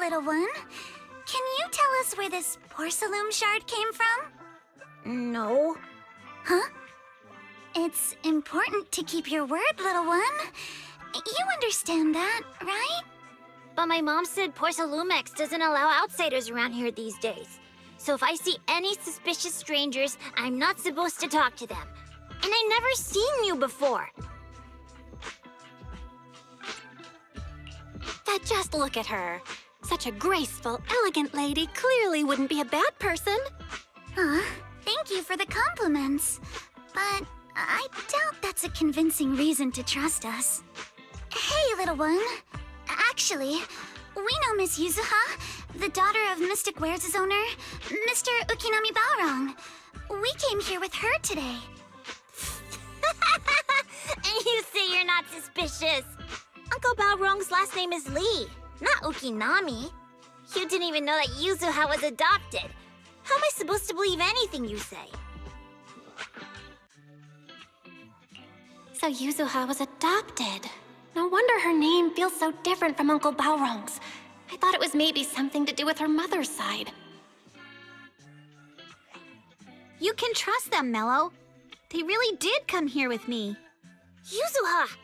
little one. Can you tell us where this porcelain shard came from? No. Huh? It's important to keep your word, little one. You understand that, right? But my mom said Porcelumex doesn't allow outsiders around here these days. So if I see any suspicious strangers, I'm not supposed to talk to them. And I've never seen you before. But just look at her. Such a graceful, elegant lady clearly wouldn't be a bad person. Thank you for the compliments. But I doubt that's a convincing reason to trust us. Hey, little one. Actually, we know Miss Yuzuha, the daughter of Mystic Wares' owner, Mr. Ukinami Balrong. We came here with her today. And you say you're not suspicious. Uncle Balrong's last name is Lee, not Ukinami. You didn't even know that Yuzuha was adopted. How am I supposed to believe anything you say? So Yuzuha was adopted. No wonder her name feels so different from Uncle Balrong's. I thought it was maybe something to do with her mother's side. You can trust them, Mello. They really did come here with me. Yuzuha!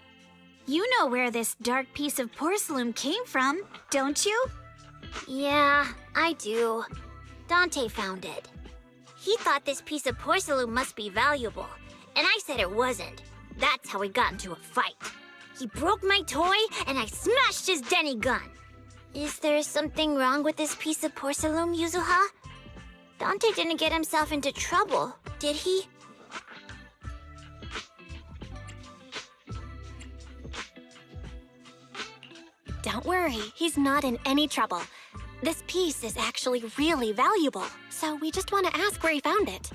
You know where this dark piece of porcelain came from, don't you? Yeah, I do. Dante found it. He thought this piece of porcelain must be valuable, and I said it wasn't. That's how we got into a fight. He broke my toy, and I smashed his Denny gun. Is there something wrong with this piece of porcelain, Yuzuha? Dante didn't get himself into trouble, did he? Don't worry, he's not in any trouble. This piece is actually really valuable, so we just want to ask where he found it.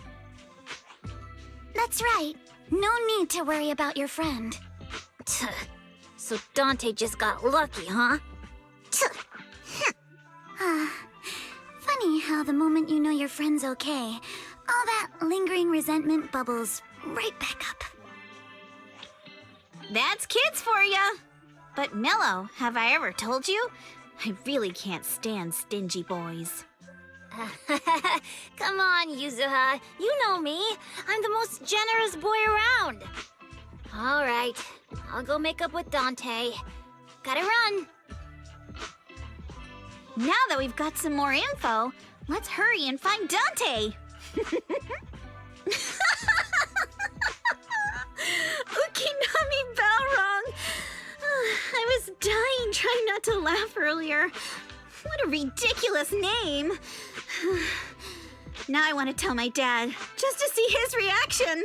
That's right. No need to worry about your friend. So Dante just got lucky, huh? Funny how the moment you know your friend's okay, all that lingering resentment bubbles right back up. That's kids for ya! But Mello, have I ever told you? I really can't stand stingy boys. Come on, Yuzuha. You know me. I'm the most generous boy around. All right, I'll go make up with Dante. Gotta run. Now that we've got some more info, let's hurry and find Dante! Ukinami Balrong! I was dying trying not to laugh earlier. What a ridiculous name! Now I want to tell my dad, just to see his reaction.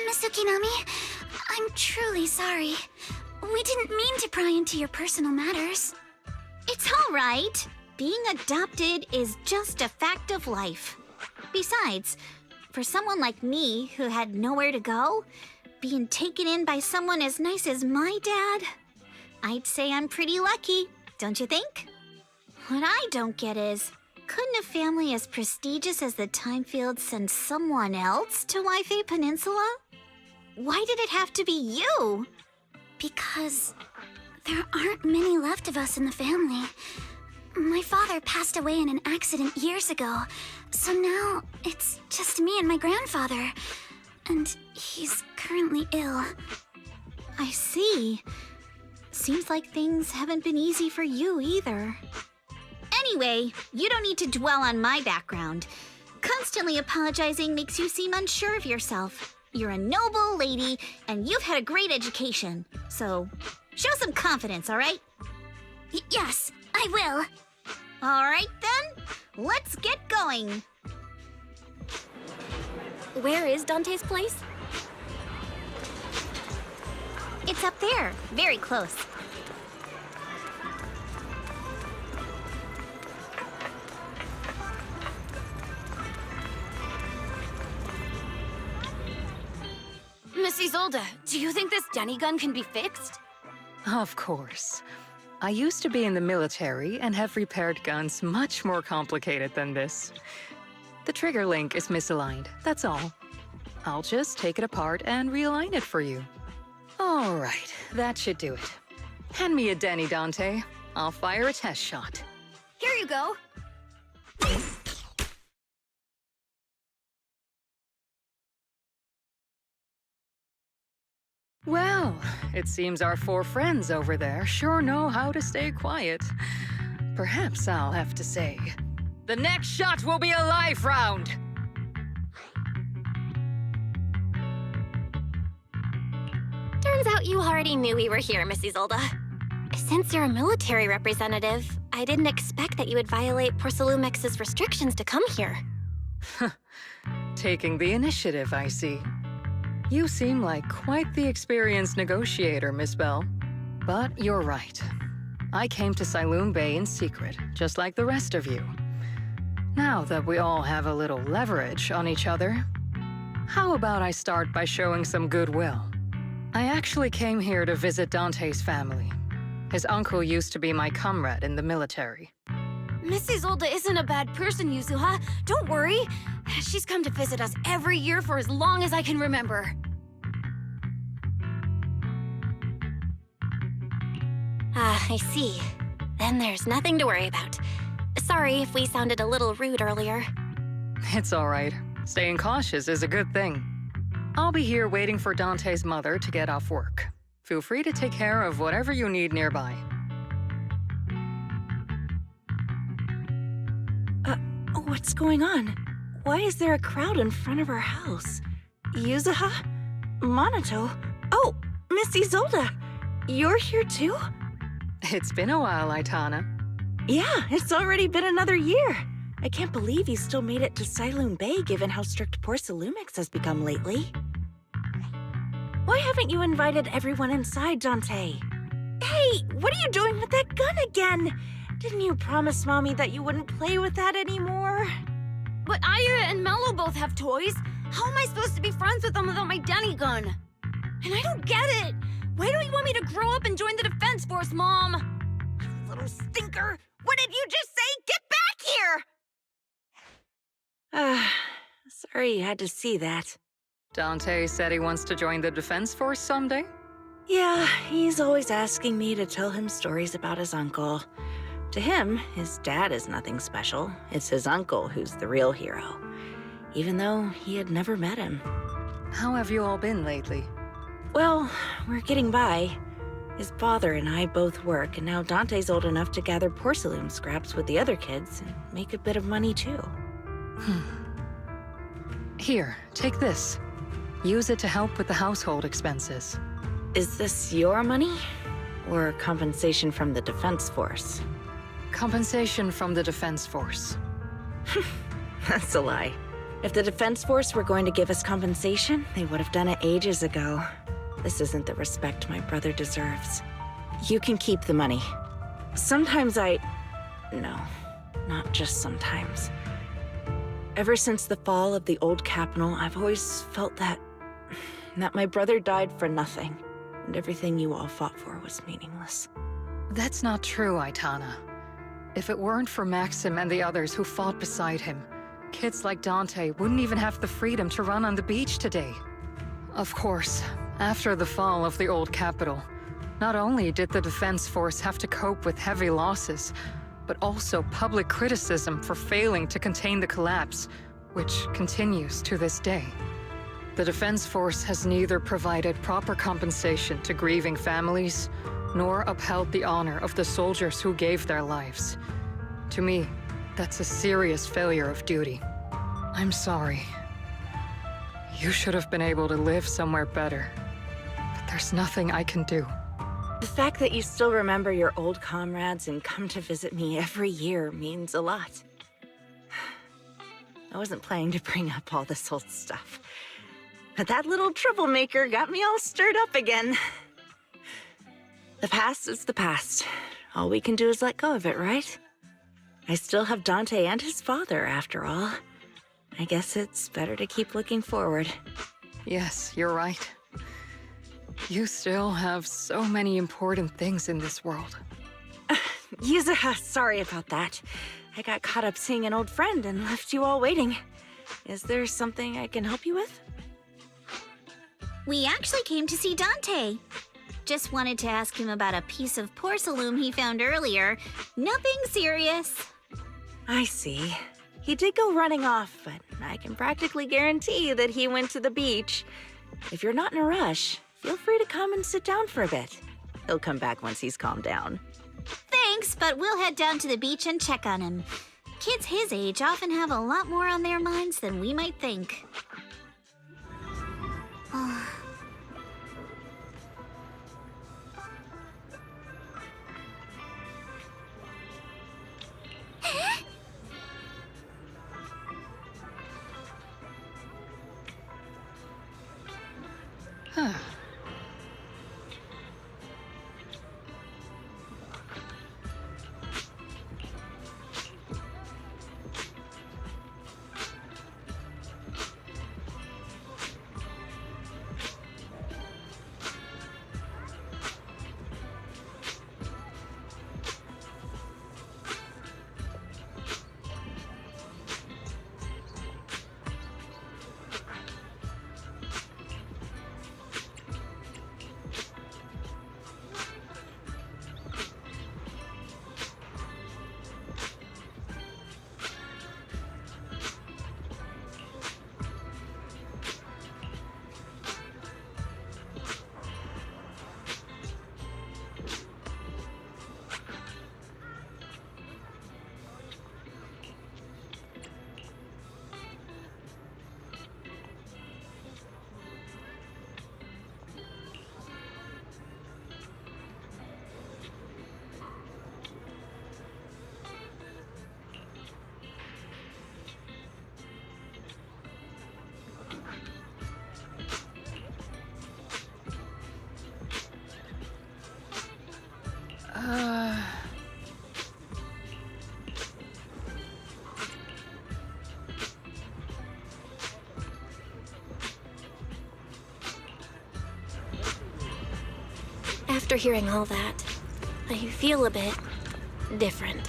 Miss Ukinami, I'm truly sorry. We didn't mean to pry into your personal matters. It's all right. Being adopted is just a fact of life. Besides, for someone like me who had nowhere to go, being taken in by someone as nice as my dad, I'd say I'm pretty lucky, don't you think? What I don't get is, couldn't a family as prestigious as the Timefields send someone else to Waifei Peninsula? Why did it have to be you? Because there aren't many left of us in the family. My father passed away in an accident years ago, so now it's just me and my grandfather. And he's currently ill. I see. Seems like things haven't been easy for you either. Anyway, you don't need to dwell on my background. Constantly apologizing makes you seem unsure of yourself. You're a noble lady, and you've had a great education. So, show some confidence, all right? Yes, I will. All right, then. Let's get going. Where is Dante's place? It's up there, very close. Miss Isolde, do you think this Denny gun can be fixed? Of course. I used to be in the military and have repaired guns much more complicated than this. The trigger link is misaligned, that's all. I'll just take it apart and realign it for you. All right, that should do it. Hand me a Denny, Dante. I'll fire a test shot. Here you go. Well, it seems our four friends over there sure know how to stay quiet. Perhaps I'll have to say, the next shot will be a life round! Turns out you already knew we were here, Miss Isolde. Since you're a military representative, I didn't expect that you would violate Porcelumex's restrictions to come here. Taking the initiative, I see. You seem like quite the experienced negotiator, Miss Bell. But you're right. I came to Siloon Bay in secret, just like the rest of you. Now that we all have a little leverage on each other, how about I start by showing some goodwill? I actually came here to visit Dante's family. His uncle used to be my comrade in the military. Miss Isolde isn't a bad person, Yuzuha. Don't worry. She's come to visit us every year for as long as I can remember. Ah, I see. Then there's nothing to worry about. Sorry if we sounded a little rude earlier. It's all right. Staying cautious is a good thing. I'll be here waiting for Dante's mother to get off work. Feel free to take care of whatever you need nearby. What's going on? Why is there a crowd in front of our house? Yuzuha? Monato? Oh, Miss Isolde! You're here too? It's been a while, Aitana. Yeah, it's already been another year. I can't believe you still made it to Siloon Bay given how strict Porcelumix has become lately. Why haven't you invited everyone inside, Dante? Hey, what are you doing with that gun again? Didn't you promise Mommy that you wouldn't play with that anymore? But Aya and Mello both have toys. How am I supposed to be friends with them without my Denny gun? And I don't get it. Why do you want me to grow up and join the Defense Force, Mom? You little stinker! What did you just say? Get back here! Sorry you had to see that. Dante said he wants to join the Defense Force someday? Yeah, he's always asking me to tell him stories about his uncle. To him, his dad is nothing special. It's his uncle who's the real hero, even though he had never met him. How have you all been lately? Well, we're getting by. His father and I both work, and now Dante's old enough to gather porcelain scraps with the other kids and make a bit of money too. Here, take this. Use it to help with the household expenses. Is this your money? Or compensation from the Defense Force? Compensation from the Defense Force. That's a lie. If the Defense Force were going to give us compensation, they would have done it ages ago. This isn't the respect my brother deserves. You can keep the money. Sometimes No, not just sometimes. Ever since the fall of the old capital, I've always felt that my brother died for nothing, and everything you all fought for was meaningless. That's not true, Aitana. If it weren't for Maxim and the others who fought beside him, kids like Dante wouldn't even have the freedom to run on the beach today. Of course, after the fall of the old capital, not only did the Defense Force have to cope with heavy losses, but also public criticism for failing to contain the collapse, which continues to this day. The Defense Force has neither provided proper compensation to grieving families, nor upheld the honor of the soldiers who gave their lives. To me, that's a serious failure of duty. I'm sorry. You should have been able to live somewhere better. But there's nothing I can do. The fact that you still remember your old comrades and come to visit me every year means a lot. I wasn't planning to bring up all this old stuff, but that little troublemaker got me all stirred up again. The past is the past. All we can do is let go of it, right? I still have Dante and his father, after all. I guess it's better to keep looking forward. Yes, you're right. You still have so many important things in this world. Yuzuha, sorry about that. I got caught up seeing an old friend and left you all waiting. Is there something I can help you with? We actually came to see Dante. Just wanted to ask him about a piece of porcelain he found earlier. Nothing serious. I see. He did go running off, but I can practically guarantee that he went to the beach. If you're not in a rush, feel free to come and sit down for a bit. He'll come back once he's calmed down. Thanks, but we'll head down to the beach and check on him. Kids his age often have a lot more on their minds than we might think. Huh. After hearing all that, I feel a bit different.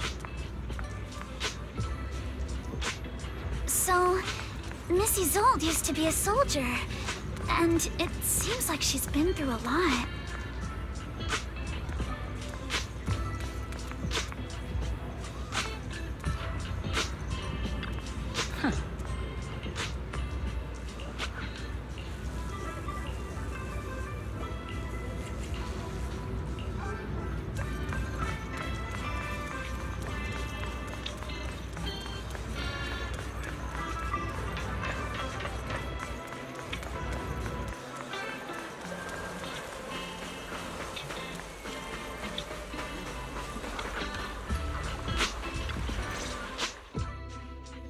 So, Missy Zold used to be a soldier, and it seems like she's been through a lot.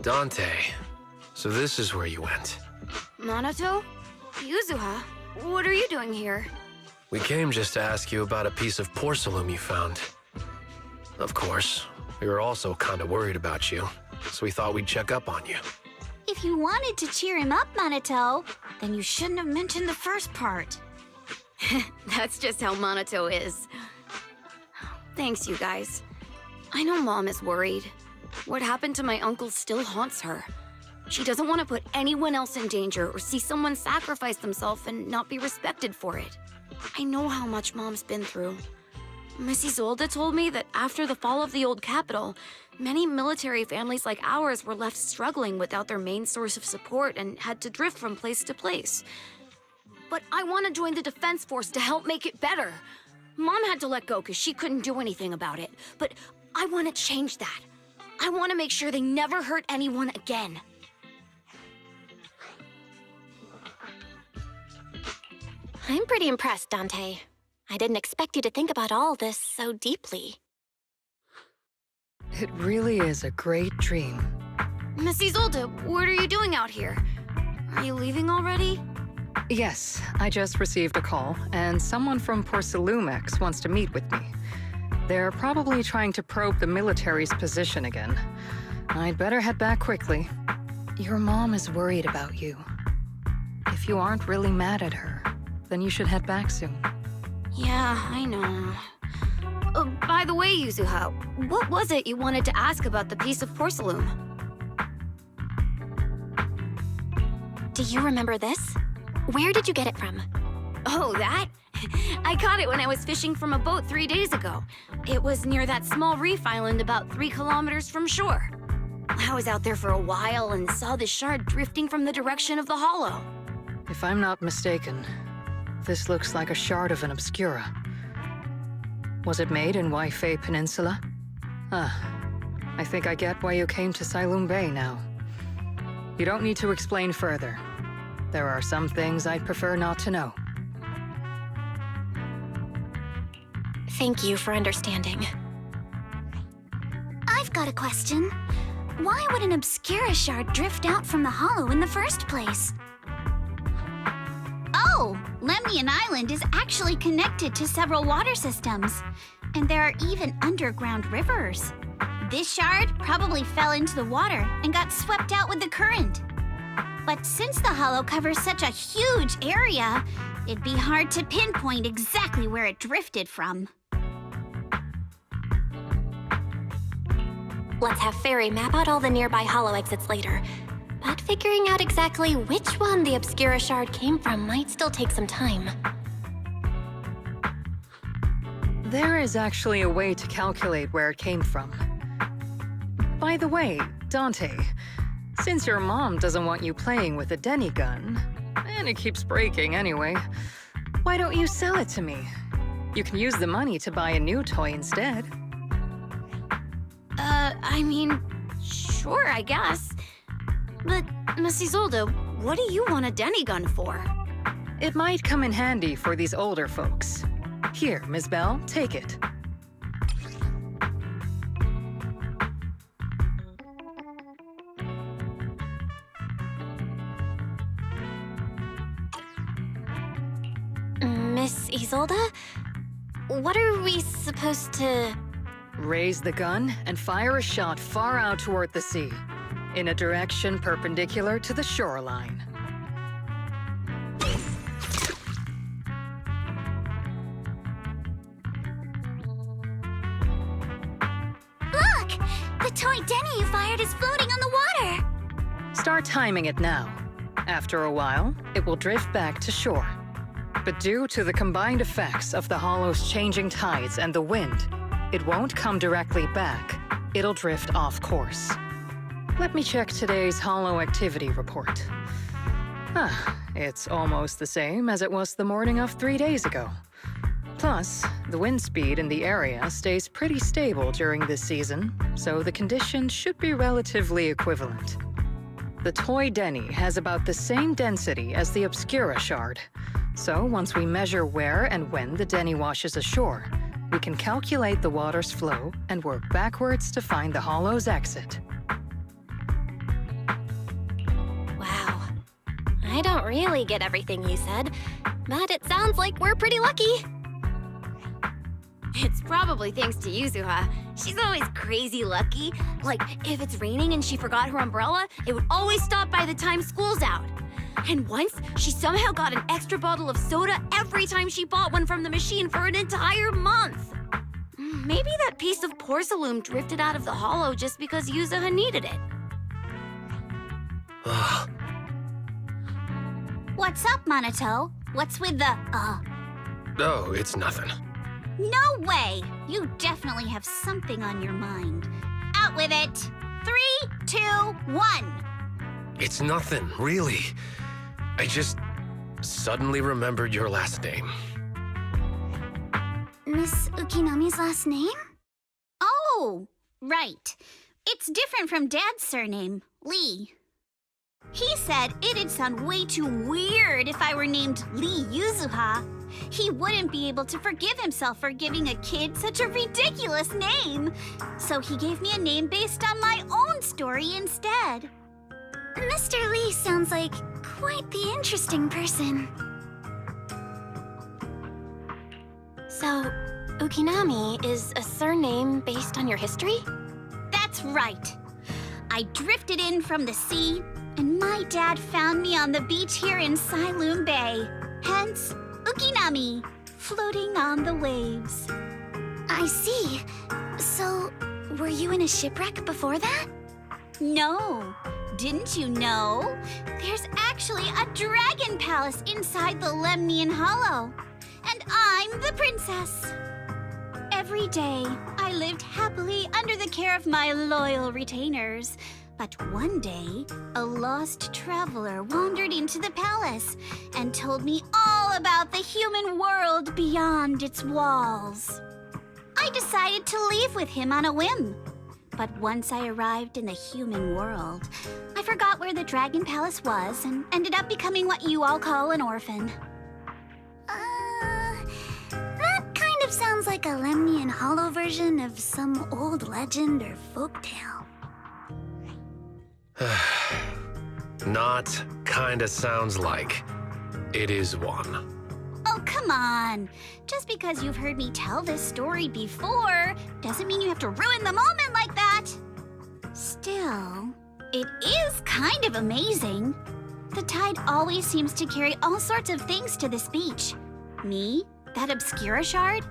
Dante, so this is where you went. Minato? Yuzuha? What are you doing here? We came just to ask you about a piece of porcelain you found. Of course, we were also kind of worried about you, so we thought we'd check up on you. If you wanted to cheer him up, Minato, then you shouldn't have mentioned the first part. That's just how Minato is. Thanks, you guys. I know Mom is worried. What happened to my uncle still haunts her. She doesn't want to put anyone else in danger or see someone sacrifice themselves and not be respected for it. I know how much Mom's been through. Missy Zolda told me that after the fall of the old capital, many military families like ours were left struggling without their main source of support and had to drift from place to place. But I want to join the defense force to help make it better. Mom had to let go because she couldn't do anything about it, but I want to change that. I want to make sure they never hurt anyone again. I'm pretty impressed, Dante. I didn't expect you to think about all this so deeply. It really is a great dream. Missy Zolda, what are you doing out here? Are you leaving already? Yes, I just received a call, and someone from Porcelumex wants to meet with me. They're probably trying to probe the military's position again. I'd better head back quickly. Your mom is worried about you. If you aren't really mad at her, then you should head back soon. Yeah, I know. By the way, Yuzuha, what was it you wanted to ask about the piece of porcelain? Do you remember this? Where did you get it from? Oh, that? I caught it when I was fishing from a boat 3 days ago. It was near that small reef island about 3 kilometers from shore. I was out there for a while and saw the shard drifting from the direction of the hollow. If I'm not mistaken, this looks like a shard of an Obscura. Was it made in Waifei Peninsula? I think I get why you came to Siloam Bay now. You don't need to explain further. There are some things I'd prefer not to know. Thank you for understanding. I've got a question. Why would an Obscura shard drift out from the hollow in the first place? Oh, Lemnian Island is actually connected to several water systems. And there are even underground rivers. This shard probably fell into the water and got swept out with the current. But since the hollow covers such a huge area, it'd be hard to pinpoint exactly where it drifted from. Let's have Fairy map out all the nearby hollow exits later. But figuring out exactly which one the Obscura shard came from might still take some time. There is actually a way to calculate where it came from. By the way, Dante, since your mom doesn't want you playing with a Denny gun, and it keeps breaking anyway, why don't you sell it to me? You can use the money to buy a new toy instead. I mean, sure, I guess. But, Miss Isolde, what do you want a Denny gun for? It might come in handy for these older folks. Here, Ms. Bell, take it. Miss Isolde? What are we supposed to... Raise the gun and fire a shot far out toward the sea, in a direction perpendicular to the shoreline. Look! The toy Denny you fired is floating on the water! Start timing it now. After a while, it will drift back to shore. But due to the combined effects of the hollow's changing tides and the wind, it won't come directly back. It'll drift off course. Let me check today's hollow activity report. It's almost the same as it was the morning of 3 days ago. Plus, the wind speed in the area stays pretty stable during this season, so the conditions should be relatively equivalent. The toy Denny has about the same density as the Obscura shard, so once we measure where and when the Denny washes ashore, we can calculate the water's flow and work backwards to find the hollow's exit. Wow. I don't really get everything you said, but it sounds like we're pretty lucky. It's probably thanks to Yuzuha. She's always crazy lucky. Like, if it's raining and she forgot her umbrella, it would always stop by the time school's out. And once, she somehow got an extra bottle of soda every time she bought one from the machine for an entire month. Maybe that piece of porcelain drifted out of the hollow just because Yuzuha needed it. What's up, Monato? What's with the, Oh, it's nothing. No way! You definitely have something on your mind. Out with it! 3, 2, 1! It's nothing, really. I just suddenly remembered your last name. Miss Ukinami's last name? Oh, right. It's different from Dad's surname, Lee. He said it'd sound way too weird if I were named Lee Yuzuha. He wouldn't be able to forgive himself for giving a kid such a ridiculous name. So he gave me a name based on my own story instead. Mr. Lee sounds like quite the interesting person. So, Ukinami is a surname based on your history? That's right. I drifted in from the sea, and my dad found me on the beach here in Siloam Bay. Hence, Ukinami, floating on the waves. I see. So, were you in a shipwreck before that? No. Didn't you know? There's actually a dragon palace inside the Lemnian Hollow. And I'm the princess. Every day, I lived happily under the care of my loyal retainers. But one day, a lost traveler wandered into the palace and told me all about the human world beyond its walls. I decided to leave with him on a whim. But once I arrived in the human world, I forgot where the Dragon Palace was and ended up becoming what you all call an orphan. That kind of sounds like a Lemnian Hollow version of some old legend or folktale. Not kinda sounds like. It is one. Oh, come on. Just because you've heard me tell this story before doesn't mean you have to ruin the moment like that. Still, it is kind of amazing. The tide always seems to carry all sorts of things to this beach. Me, that Obscura shard,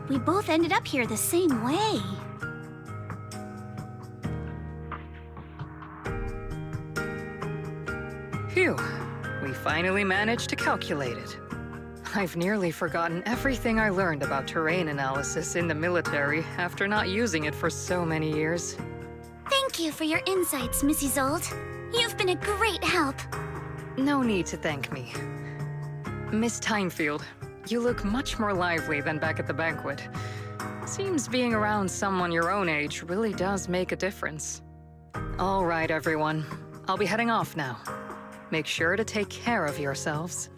we both ended up here the same way. Phew, we finally managed to calculate it. I've nearly forgotten everything I learned about terrain analysis in the military after not using it for so many years. Thank you for your insights, Missy Zold. You've been a great help. No need to thank me. Miss Timefield, you look much more lively than back at the banquet. Seems being around someone your own age really does make a difference. All right, everyone. I'll be heading off now. Make sure to take care of yourselves.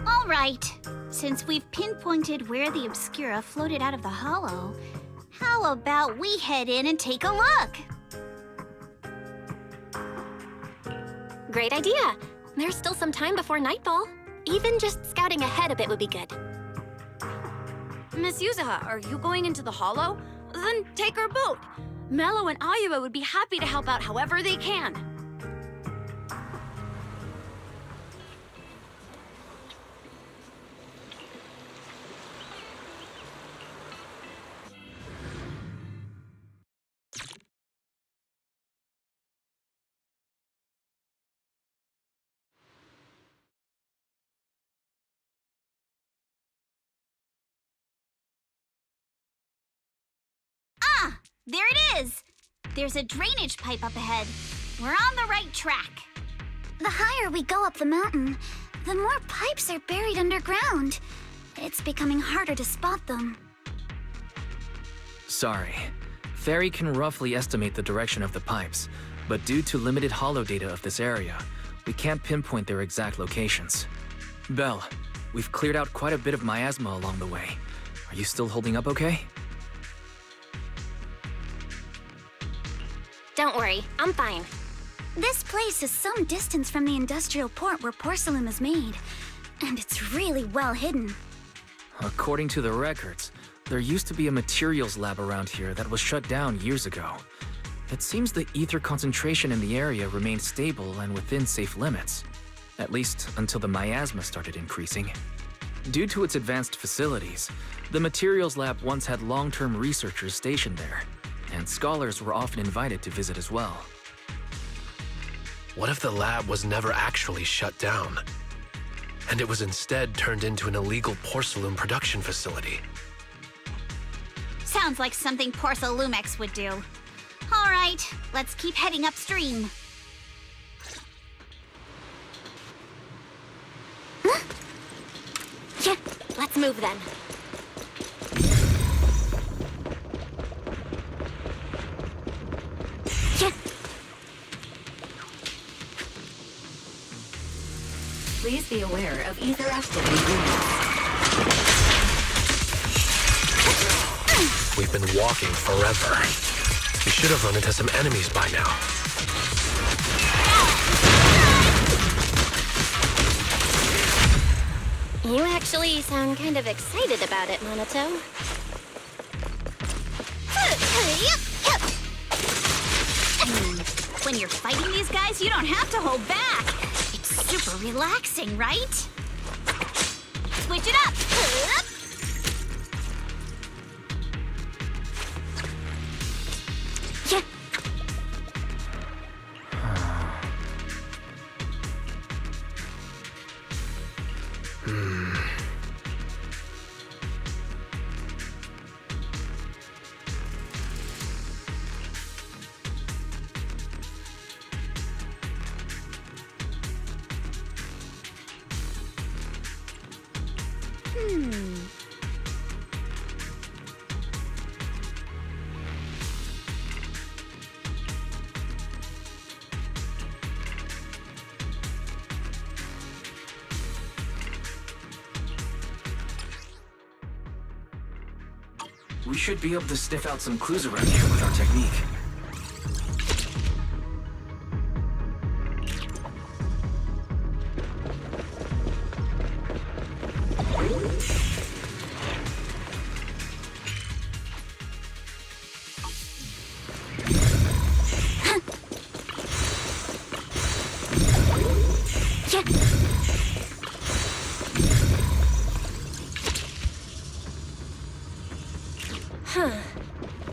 All right. Since we've pinpointed where the Obscura floated out of the hollow, how about we head in and take a look? Great idea. There's still some time before nightfall. Even just scouting ahead a bit would be good. Miss Yuzuha, are you going into the Hollow? Then take our boat. Mello and Ayuba would be happy to help out however they can. There it is! There's a drainage pipe up ahead. We're on the right track. The higher we go up the mountain, the more pipes are buried underground. It's becoming harder to spot them. Sorry. Fairy can roughly estimate the direction of the pipes, but due to limited holo data of this area, we can't pinpoint their exact locations. Belle, we've cleared out quite a bit of miasma along the way. Are you still holding up okay? Don't worry, I'm fine. This place is some distance from the industrial port where porcelain is made, and it's really well hidden. According to the records, there used to be a materials lab around here that was shut down years ago. It seems the ether concentration in the area remained stable and within safe limits, at least until the miasma started increasing. Due to its advanced facilities, the materials lab once had long-term researchers stationed there, and scholars were often invited to visit as well. What if the lab was never actually shut down? And it was instead turned into an illegal porcelain production facility? Sounds like something Porcelumex would do. All right, let's keep heading upstream. Yeah, let's move then. Yeah. Please be aware of ether activity. We've been walking forever. We should have run into some enemies by now. You actually sound kind of excited about it, Monato. When you're fighting these guys, you don't have to hold back. It's super relaxing, right? Switch it up. Yeah. We should be able to sniff out some clues around here with our technique.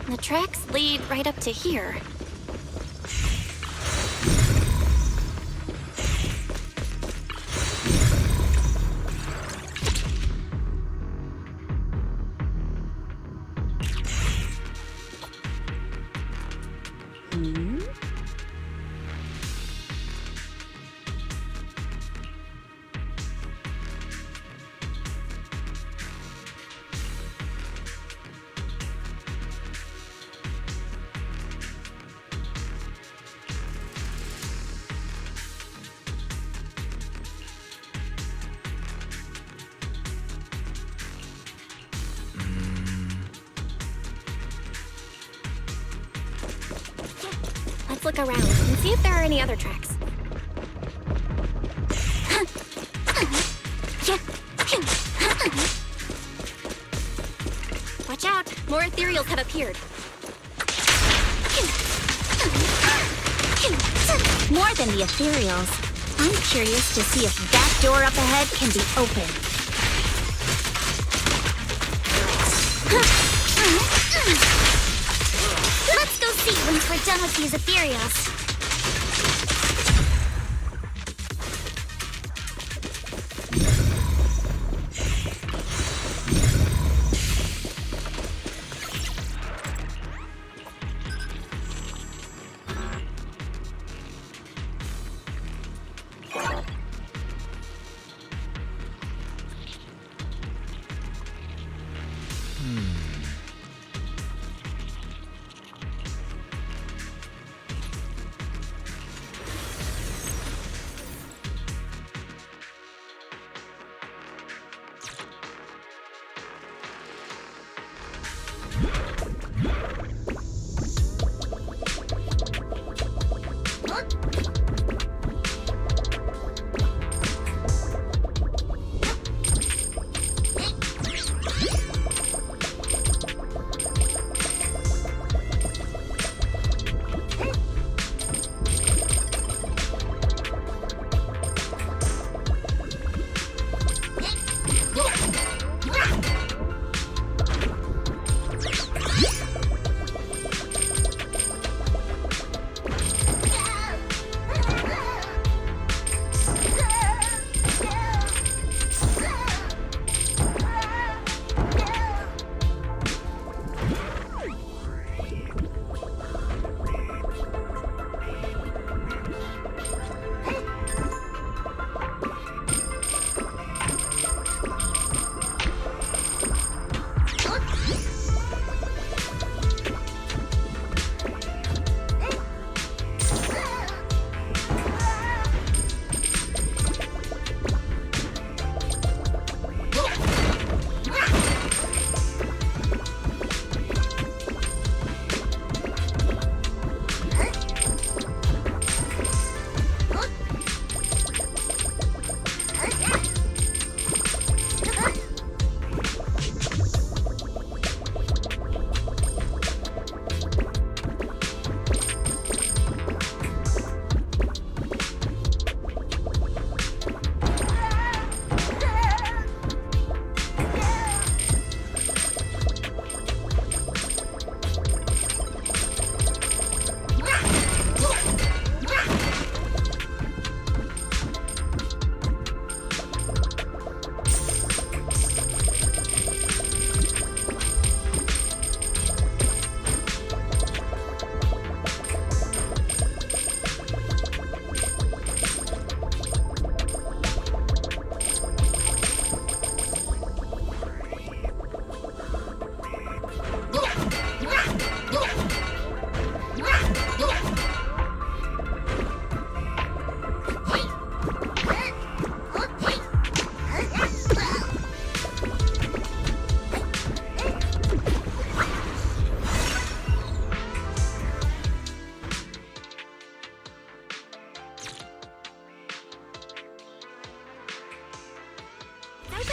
The tracks lead right up to here. Let's look around and see if there are any other tracks. Watch out! More ethereals have appeared. More than the ethereals. I'm curious to see if that door up ahead can be opened. Let's go see once we're done with these ethereals.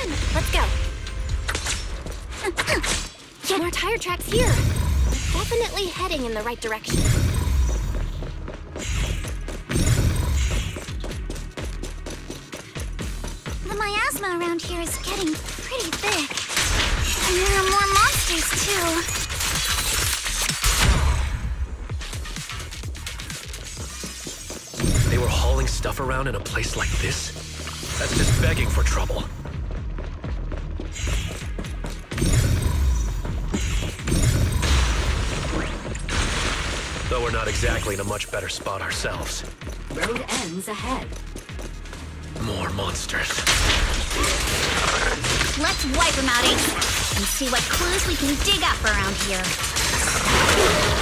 on, let's go. More tire tracks here. Definitely heading in the right direction. The miasma around here is getting pretty thick. And there are more monsters, too. They were hauling stuff around in a place like this? That's just begging for trouble. Though we're not exactly in a much better spot ourselves. Road ends ahead. More monsters. Let's wipe them out ASAP and see what clues we can dig up around here.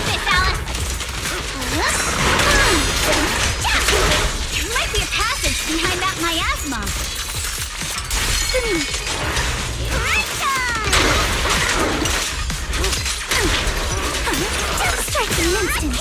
Miss Alice! There might be a passage behind that miasma. Don't strike an instant.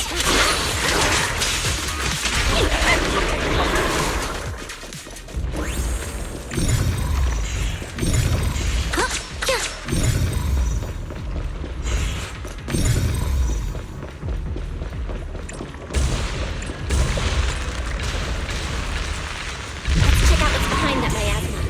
Let's check out what's behind that miasma.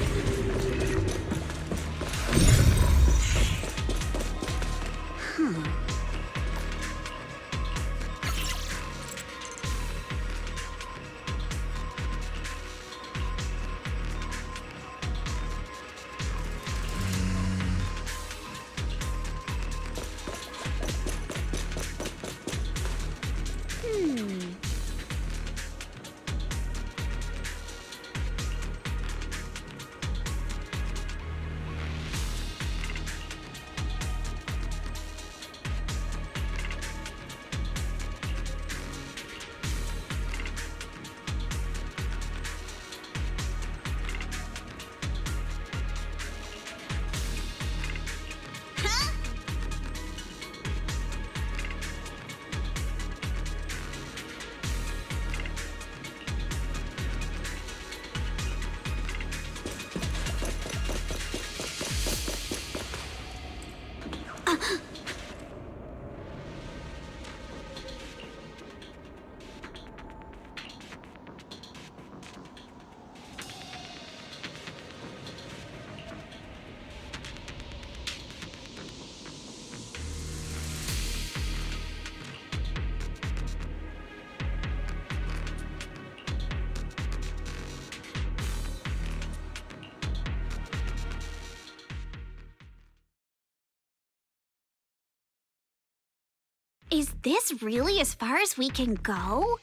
Is this really as far as we can go?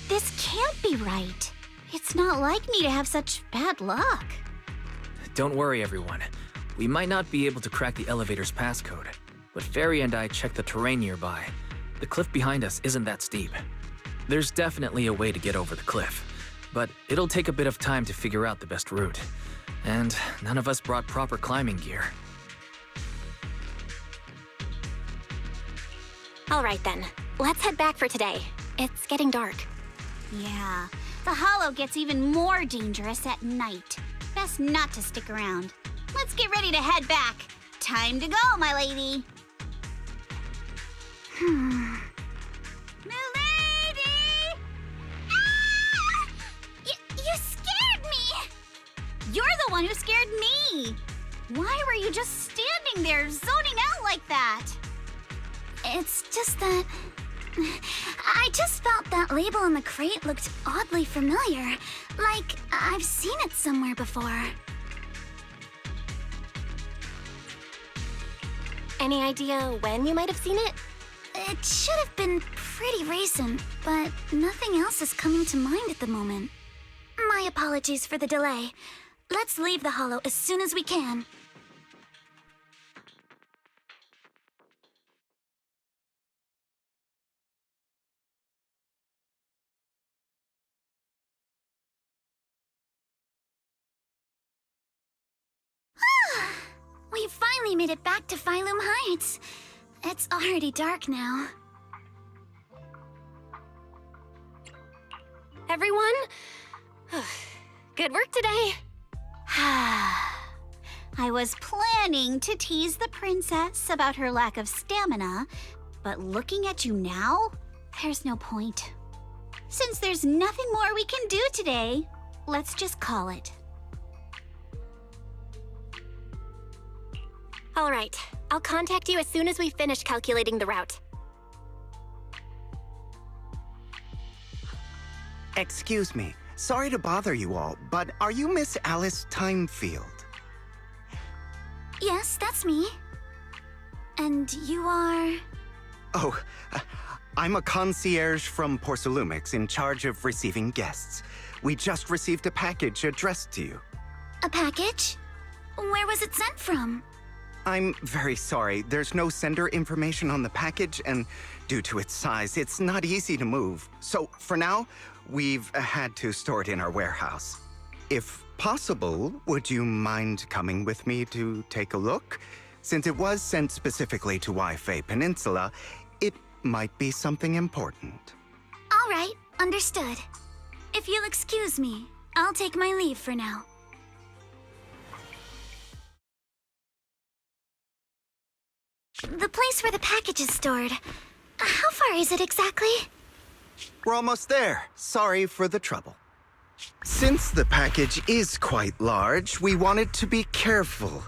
This can't be right. It's not like me to have such bad luck. Don't worry, everyone. We might not be able to crack the elevator's passcode, but Fairy and I checked the terrain nearby. The cliff behind us isn't that steep. There's definitely a way to get over the cliff, but it'll take a bit of time to figure out the best route. And none of us brought proper climbing gear. All right then, let's head back for today. It's getting dark. Yeah, the hollow gets even more dangerous at night. Best not to stick around. Let's get ready to head back. Time to go, my lady. Milady! Ah! You scared me! You're the one who scared me. Why were you just standing there zoning out like that? It's just that... I just felt that label on the crate looked oddly familiar. Like, I've seen it somewhere before. Any idea when you might have seen it? It should have been pretty recent, but nothing else is coming to mind at the moment. My apologies for the delay. Let's leave the hollow as soon as we can. We finally made it back to Phylum Heights. It's already dark now. Everyone? Good work today. I was planning to tease the princess about her lack of stamina, but looking at you now, there's no point. Since there's nothing more we can do today, let's just call it. All right, I'll contact you as soon as we finish calculating the route. Excuse me. Sorry to bother you all, but are you Miss Alice Timefield? Yes, that's me. And you are... Oh, I'm a concierge from Porcelumix in charge of receiving guests. We just received a package addressed to you. a package? Where was it sent from? I'm very sorry. There's no sender information on the package, and due to its size, it's not easy to move. So, for now, we've had to store it in our warehouse. If possible, would you mind coming with me to take a look? Since it was sent specifically to Waifei Peninsula, it might be something important. All right, understood. If you'll excuse me, I'll take my leave for now. The place where the package is stored. How far is it exactly? We're almost there. Sorry for the trouble. Since the package is quite large, we wanted to be careful.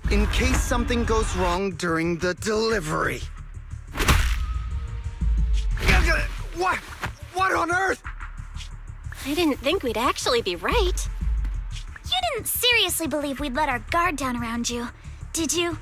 In case something goes wrong during the delivery. What? What on earth? I didn't think we'd actually be right. You didn't seriously believe we'd let our guard down around you, did you?